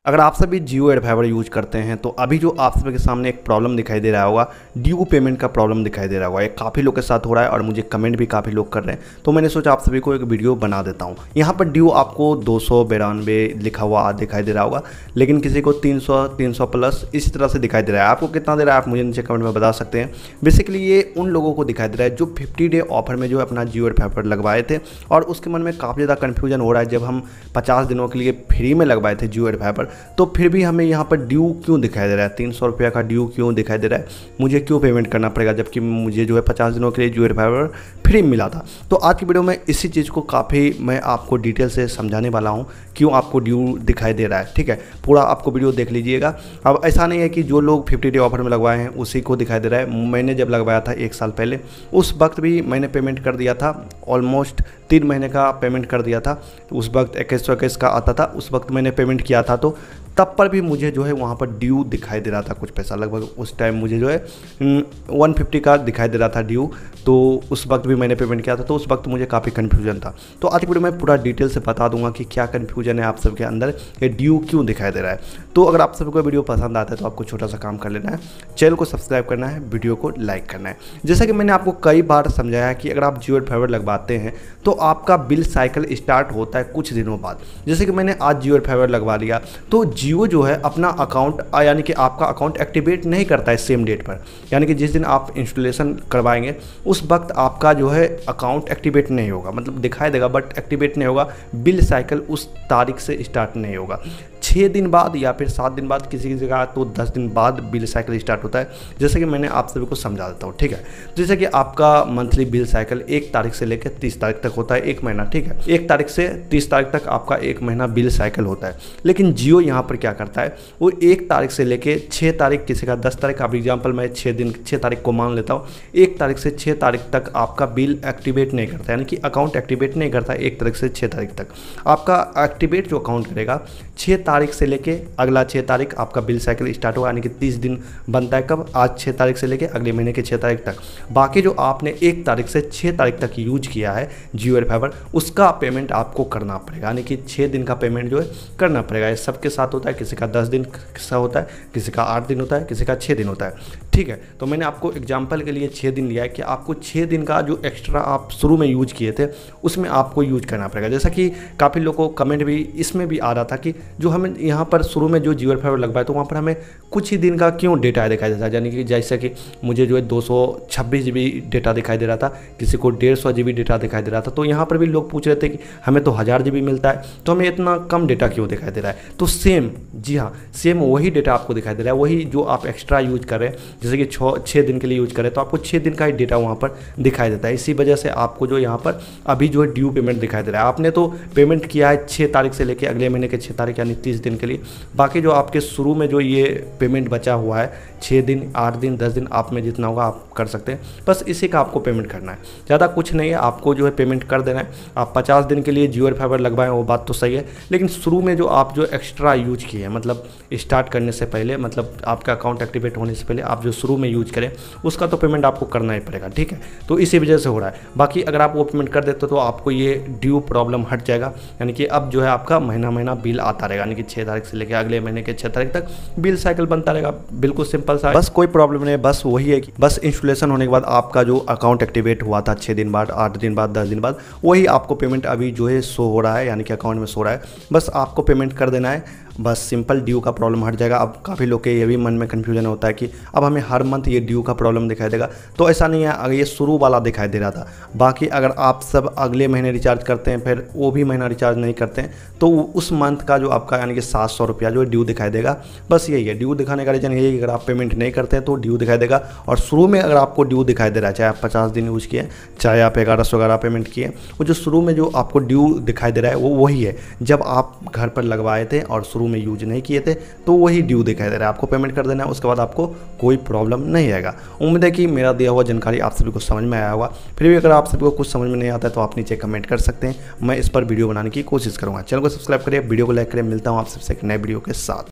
अगर आप सभी जियो एड फाइबर यूज करते हैं तो अभी जो आप सभी के सामने एक प्रॉब्लम दिखाई दे रहा होगा, ड्यू पेमेंट का प्रॉब्लम दिखाई दे रहा होगा। ये काफ़ी लोग के साथ हो रहा है और मुझे कमेंट भी काफ़ी लोग कर रहे हैं, तो मैंने सोचा आप सभी को एक वीडियो बना देता हूँ। यहाँ पर ड्यू आपको 292 लिखा हुआ दिखाई दे रहा होगा, लेकिन किसी को 300 प्लस इस तरह से दिखाई दे रहा है। आपको कितना दे रहा है आप मुझे नीचे कमेंट में बता सकते हैं। बेसिकली ये उन लोगों को दिखाई दे रहा है जो 50 डे ऑफर में जो अपना जियो एड फाइबर लगवाए थे और उसके मन में काफ़ी ज़्यादा कन्फ्यूजन हो रहा है। जब हम 50 दिनों के लिए फ्री में लगवाए थे जियो एड फाइबर, तो फिर भी हमें यहाँ पर ड्यू क्यों दिखाई दे रहा है, 300 रुपये का ड्यू क्यों दिखाई दे रहा है, मुझे क्यों पेमेंट करना पड़ेगा जबकि मुझे जो है 50 दिनों के लिए जियो एड फाइबर फ्री मिला था। तो आज की वीडियो में इसी चीज़ को काफ़ी मैं आपको डिटेल से समझाने वाला हूँ क्यों आपको ड्यू दिखाई दे रहा है। ठीक है, पूरा आपको वीडियो देख लीजिएगा। अब ऐसा नहीं है कि जो लोग 50 डे ऑफर में लगवाए हैं उसी को दिखाई दे रहा है। मैंने जब लगवाया था 1 साल पहले, उस वक्त भी मैंने पेमेंट कर दिया था, ऑलमोस्ट 3 महीने का पेमेंट कर दिया था। तो उस वक्त 2121 का आता था, उस वक्त मैंने पेमेंट किया था, तो तब पर भी मुझे जो है वहाँ पर ड्यू दिखाई दे रहा था कुछ पैसा। लगभग उस टाइम मुझे जो है 150 का दिखाई दे रहा था ड्यू। तो उस वक्त भी मैंने पेमेंट किया था, तो उस वक्त मुझे काफ़ी कन्फ्यूजन था। तो आज की वीडियो में पूरा डिटेल से बता दूंगा कि क्या कन्फ्यूजन है आप सबके अंदर, ये ड्यू क्यों दिखाई दे रहा है। तो अगर आप सबको वीडियो पसंद आता है तो आपको छोटा सा काम कर लेना है, चैनल को सब्सक्राइब करना है, वीडियो को लाइक करना है। जैसा कि मैंने आपको कई बार समझाया है कि अगर आप जियो एड फाइबर लगवाते हैं तो आपका बिल साइकिल स्टार्ट होता है कुछ दिनों बाद। जैसे कि मैंने आज जियो एड फाइबर लगवा लिया, तो जियो जो है अपना अकाउंट यानी कि आपका अकाउंट एक्टिवेट नहीं करता है सेम डेट पर। यानी कि जिस दिन आप इंस्टॉलेशन करवाएंगे उस वक्त आपका जो है अकाउंट एक्टिवेट नहीं होगा, मतलब दिखाई देगा बट एक्टिवेट नहीं होगा। बिल साइकिल उस तारीख से स्टार्ट नहीं होगा। 6 दिन बाद या फिर 7 दिन बाद, किसी किसी का तो 10 दिन बाद बिल साइकिल स्टार्ट होता है। जैसे कि मैंने आप सभी को समझा देता हूँ। ठीक है, जैसे कि आपका मंथली बिल साइकिल 1 तारीख से लेकर 30 तारीख तक होता है, 1 महीना। ठीक है, 1 तारीख से 30 तारीख तक आपका 1 महीना बिल साइकिल होता है। लेकिन जियो यहाँ पर क्या करता है, वो 1 तारीख से लेकर 6 तारीख, किसी का 10 तारीख, अब एग्जाम्पल मैं 6 तारीख को मान लेता हूँ, 1 तारीख से 6 तारीख तक आपका बिल एक्टिवेट नहीं करता, यानी कि अकाउंट एक्टिवेट नहीं करता। 1 तारीख से 6 तारीख तक आपका एक्टिवेट जो अकाउंट करेगा, 6 तारीख से लेके अगला 6 तारीख आपका बिल साइकिल स्टार्ट होगा। यानी कि 30 दिन बनता है कब, आज 6 तारीख से लेके अगले महीने के 6 तारीख तक। बाकी जो आपने 1 तारीख से 6 तारीख तक यूज किया है जियो एड फाइबर, उसका पेमेंट आपको करना पड़ेगा। यानी कि 6 दिन का पेमेंट जो है करना पड़ेगा। ये सबके साथ होता है, किसी का 10 दिन का होता है, किसी का 8 दिन होता है, किसी का 6 दिन होता है। ठीक है, तो मैंने आपको एग्जाम्पल के लिए 6 दिन लिया है कि आपको 6 दिन का जो एक्स्ट्रा आप शुरू में यूज किए थे उसमें आपको यूज करना पड़ेगा। जैसा कि काफ़ी लोगों को कमेंट भी इसमें भी आ रहा था कि जो हमें यहाँ पर शुरू में जो जियो एड फाइबर लगवाया तो वहाँ पर हमें कुछ ही दिन का क्यों डेटा दिखाई देता है। यानी कि जैसे कि मुझे जो है 226 GB डेटा दिखाई दे रहा था, किसी को 150 GB डेटा दिखाई दे रहा था। तो यहाँ पर भी लोग पूछ रहे थे कि हमें तो 1000 GB मिलता है, तो हमें इतना कम डेटा क्यों दिखाई दे रहा है। तो सेम, जी हाँ, सेम वही डेटा आपको दिखाई दे रहा है, वही जो आप एक्स्ट्रा यूज कर रहे हैं। जैसे कि 6 दिन के लिए यूज करें तो आपको 6 दिन का ही डेटा वहाँ पर दिखाई देता है। इसी वजह से आपको जो यहाँ पर अभी जो है ड्यू पेमेंट दिखाई दे रहा है। आपने तो पेमेंट किया है 6 तारीख से लेकर अगले महीने के 6 तारीख यानी 30 दिन के लिए। बाकी जो आपके शुरू में जो ये पेमेंट बचा हुआ है 6 दिन, 8 दिन, 10 दिन, आप में जितना होगा आप कर सकते हैं। बस इसी का आपको पेमेंट करना है, ज़्यादा कुछ नहीं है। आपको जो है पेमेंट कर देना है। आप 50 दिन के लिए जियो एड फाइबर लगवाएं वो बात तो सही है, लेकिन शुरू में जो आप जो एक्स्ट्रा यूज किए हैं, मतलब स्टार्ट करने से पहले, मतलब आपका अकाउंट एक्टिवेट होने से पहले आप जो शुरू में यूज करें उसका तो पेमेंट आपको करना ही पड़ेगा। ठीक है, तो इसी वजह से हो रहा है। बाकी अगर आप वो पेमेंट कर देते तो आपको ये ड्यू प्रॉब्लम हट जाएगा। यानी कि अब जो है आपका महीना बिल आता रहेगा, यानी कि 6 तारीख से लेकर अगले महीने के 6 तारीख तक बिल साइकिल बनता रहेगा। बिल्कुल सिंपल सा, बस कोई प्रॉब्लम नहीं है। बस वही है कि बस इंस्टॉलेशन होने के बाद आपका जो अकाउंट एक्टिवेट हुआ था 6 दिन बाद, 8 दिन बाद, 10 दिन बाद, वही आपको पेमेंट अभी जो है शो हो रहा है, यानी कि अकाउंट में शो रहा है। बस आपको पेमेंट कर देना है, बस सिंपल, ड्यू का प्रॉब्लम हट जाएगा। अब काफ़ी लोग के ये भी मन में कन्फ्यूजन होता है कि अब हमें हर मंथ ये ड्यू का प्रॉब्लम दिखाई देगा, तो ऐसा नहीं है। अगर ये शुरू वाला दिखाई दे रहा था, बाकी अगर आप सब अगले महीने रिचार्ज करते हैं फिर वो भी महीना रिचार्ज नहीं करते हैं तो उस मंथ का जो आपका यानी कि 700 रुपया जो है ड्यू दिखाई देगा। बस यही है, ड्यू दिखाने का रीज़न यही है कि अगर आप पेमेंट नहीं करते हैं तो ड्यू दिखाई देगा। और शुरू में अगर आपको ड्यू दिखाई दे रहा है, चाहे आप 50 दिन यूज किए, चाहे आप 1111 पेमेंट किए, वो जो शुरू में जो आपको ड्यू दिखाई दे रहा है वो वही है जब आप घर पर लगवाए थे और शुरू में यूज नहीं किए थे, तो वही ड्यू दिखाई दे रहा है। आपको पेमेंट कर देना है, उसके बाद आपको कोई प्रॉब्लम नहीं आएगा। उम्मीद है कि मेरा दिया हुआ जानकारी आप सभी को समझ में आया होगा। फिर भी अगर आप सभी को कुछ समझ में नहीं आता है तो आप नीचे कमेंट कर सकते हैं, मैं इस पर वीडियो बनाने की कोशिश करूँगा। चैनल को सब्सक्राइब करिए, वीडियो को लाइक करिए। मिलता हूँ आप सबसे एक नए वीडियो के साथ।